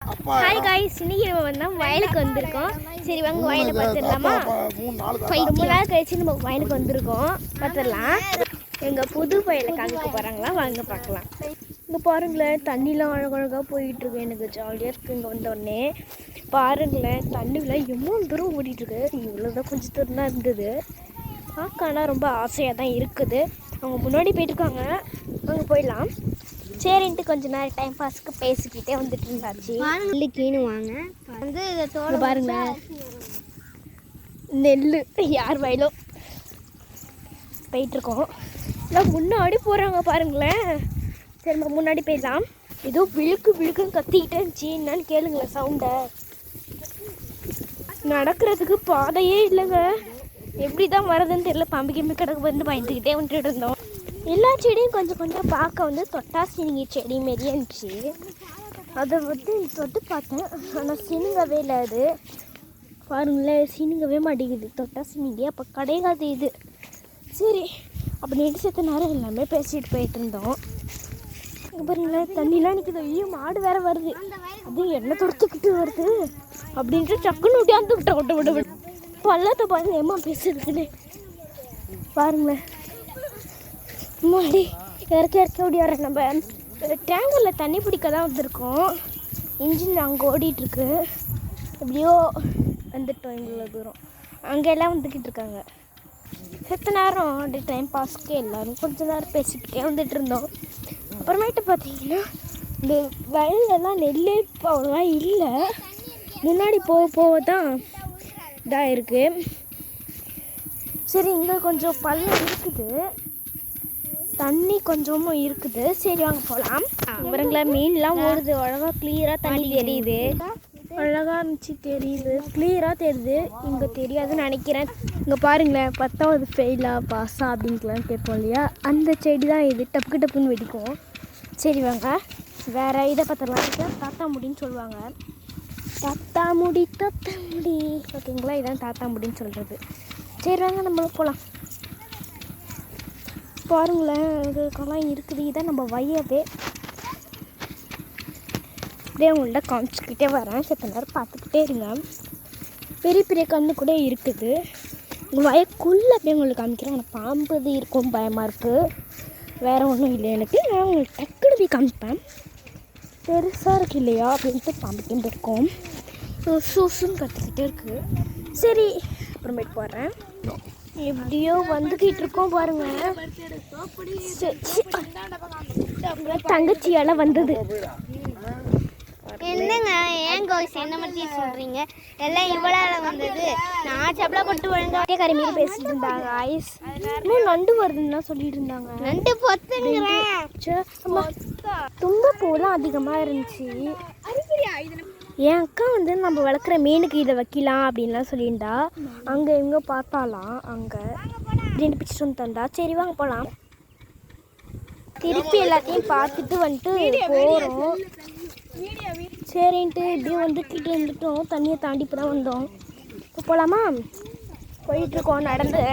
Hi guys, இன்னைக்கு நம்ம வந்தால் வயலுக்கு வந்திருக்கோம். சரி வாங்க வயலை பார்த்துடலாமா? ரொம்ப நாள் கழிச்சு நம்ம வயலுக்கு வந்திருக்கோம், பார்த்துடலாம். எங்கள் புது வயலை காமிக்க போகிறாங்களா, வாங்க பார்க்கலாம். இங்கே பாருங்களேன், தண்ணிலாம் அழகழகாக போயிட்டுருக்கு. எனக்கு ஜாலியாக இருக்குது இங்கே வந்தோடனே. பாருங்களேன், தண்ணிலாம் எவ்வளோ தூரம் ஓடிட்டுருக்கு. இவ்வளோதான் கொஞ்சம் தூரம் தான் இருந்தது. பார்க்கனா ரொம்ப ஆசையாக தான் இருக்குது. அவங்க முன்னாடி போயிட்டுருக்காங்க, அங்கே போயிடலாம். சரின்ட்டு கொஞ்ச நேரம் டைம் பாஸ்க்கு பேசிக்கிட்டே வந்துட்டு இருந்தாச்சு. நெல்லுக்கீனு வாங்க வந்து பாருங்க, நெல் யார் வயலும் போயிட்டுருக்கோம். எல்லாம் முன்னாடி போகிறாங்க பாருங்களேன். சரி நம்ம முன்னாடி போயிடலாம். ஏதோ விழுக்குன்னு கத்திக்கிட்டே இருந்துச்சு. என்னன்னு கேளுங்களேன் சவுண்டை. நடக்கிறதுக்கு பாதையே இல்லைங்க. எப்படி தான் வரதுன்னு தெரியல. பாம்பு கிம்பி கிடக்கு வந்து பயந்துக்கிட்டே வந்துட்டு இருந்தோம். எல்லா செடியும் கொஞ்சம் கொஞ்சம் பார்க்க வந்து தொட்டாசினிங்கி செடி மாரியே இருந்துச்சு. அதை வந்து தொட்டு பார்த்தேன், ஆனால் சினுங்கவே இல்லை. அது பாருங்களேன், சினுங்கவே மாட்டேங்குது தொட்டாசினிங்கி. அப்போ கிடையாது இது. சரி அப்படின்ட்டு செத்த நேரம் எல்லாமே பேசிட்டு போயிட்டு இருந்தோம். பாருங்களேன், தண்ணிலாம் நிற்குது. ஐயோ மாடு வேற வருது, அது என்ன துரத்துக்கிட்டு வருது அப்படின்ட்டு டக்குன்னு விட்டியாந்து விட்ட பள்ளத்தை பாருங்க ஏமா பேசுறதுன்னு. பாருங்களேன், மாடி இறக்க ஓடியார. நம்ம டேங்கரில் தண்ணி பிடிக்க தான் வந்திருக்கோம். இன்ஜின் அங்கே ஓடிட்டுருக்கு. எப்படியோ வந்துட்டோம் இவ்வளோ தூரம். அங்கெல்லாம் வந்துக்கிட்டு இருக்காங்க. செத்த நேரம் அப்படி டைம் பாஸ்க்கு எல்லோரும் கொஞ்சம் நேரம் பேசிக்கிட்டே வந்துட்டு இருந்தோம். அப்புறமேட்டு பார்த்தீங்கன்னா இந்த வயலெல்லாம் நெல்லே இப்போ அவ்வளோவா இல்லை. முன்னாடி போக தான் இதாக இருக்குது. சரி இங்கே கொஞ்சம் பள்ளம் இருக்குது, தண்ணி கொஞ்சமும் இருக்குது. சரி வாங்க போகலாம். பாருங்களா, மீன்லாம் ஓடுது. அழகாக கிளியராக தண்ணி தெரியுது. அழகாக இருந்துச்சு, தெரியுது, கிளியராக தெரியுது. இங்கே தெரியாதுன்னு நினைக்கிறேன். இங்கே பாருங்களேன், 10வது ஃபெயிலா பாஸா அப்படின்ட்டுலாம் கேட்போம் இல்லையா, அந்த செடி தான் இது. டப்புன்னு வெடிக்கும். சரி வாங்க வேறு இதை பார்த்துலாம். தாத்தா முடின்னு சொல்லுவாங்க. தாத்தா முடி ஓகேங்களா, இதான் தாத்தா முடின்னு சொல்கிறது. சரி வாங்க நம்மளும் போகலாம். பாருங்களேன், இதுக்கெல்லாம் இருக்குது. இதான் நம்ம வயவே. அப்படியே உங்கள்கிட்ட காமிச்சிக்கிட்டே வரேன். செத்த நேரம் பார்த்துக்கிட்டே இருங்க. பெரிய கண்ணு கூட இருக்குது. உங்கள் வயக்குள்ளே அப்படியே உங்களுக்கு காமிக்கிறேன். ஆனால் பாம்பு இருக்கும், பயமாக இருக்குது. வேறு ஒன்றும் இல்லை எனக்கு. நான் உங்களுக்கு டக்குனு போய் காமிப்பேன். பெருசாக இருக்கு இல்லையா அப்படின்ட்டு பாம்புக்கிட்டு இருக்கும். சூசுன்னு கற்றுக்கிட்டே இருக்குது. சரி அப்புறமேட்டு போடுறேன். எப்படியோ வந்துக்கிட்டு இருக்கோம் பாருங்க. தங்கச்சியால் வந்தது. என்னங்க ஏன் கோஸ் என்ன பற்றி சொல்கிறீங்க? எல்லாம் இவ்வளோ வந்தது. நான் சப்பளை போட்டு ஒழுங்காக கறி மீறி பேசிட்டு இருந்தாங்க. ஐஸ் இன்னும் நண்டு வருதுன்னு சொல்லிட்டு இருந்தாங்க. நண்டு பொத்துங்கிறேன். தும்பப்பூலாம் அதிகமாக இருந்துச்சு. என் அக்கா வந்து நம்ம வளர்க்குற மீனுக்கு இதை வைக்கலாம் அப்படின்லாம் சொல்லியிருந்தா. அங்கே எங்கே பார்த்தாலாம் அங்கே ரெண்டு பிடிச்சிட்டு வந்து தந்தா. சரி வாங்க போகலாம். திருப்பி எல்லாத்தையும் பார்த்துட்டு வந்துட்டு போகிறோம். சரின்ட்டு இப்படியும் வந்துக்கிட்டு இருந்துட்டோம். தண்ணியை தாண்டி இப்போ தான் வந்தோம். இப்போ போகலாமா? போயிட்டுருக்கோம் நடந்து.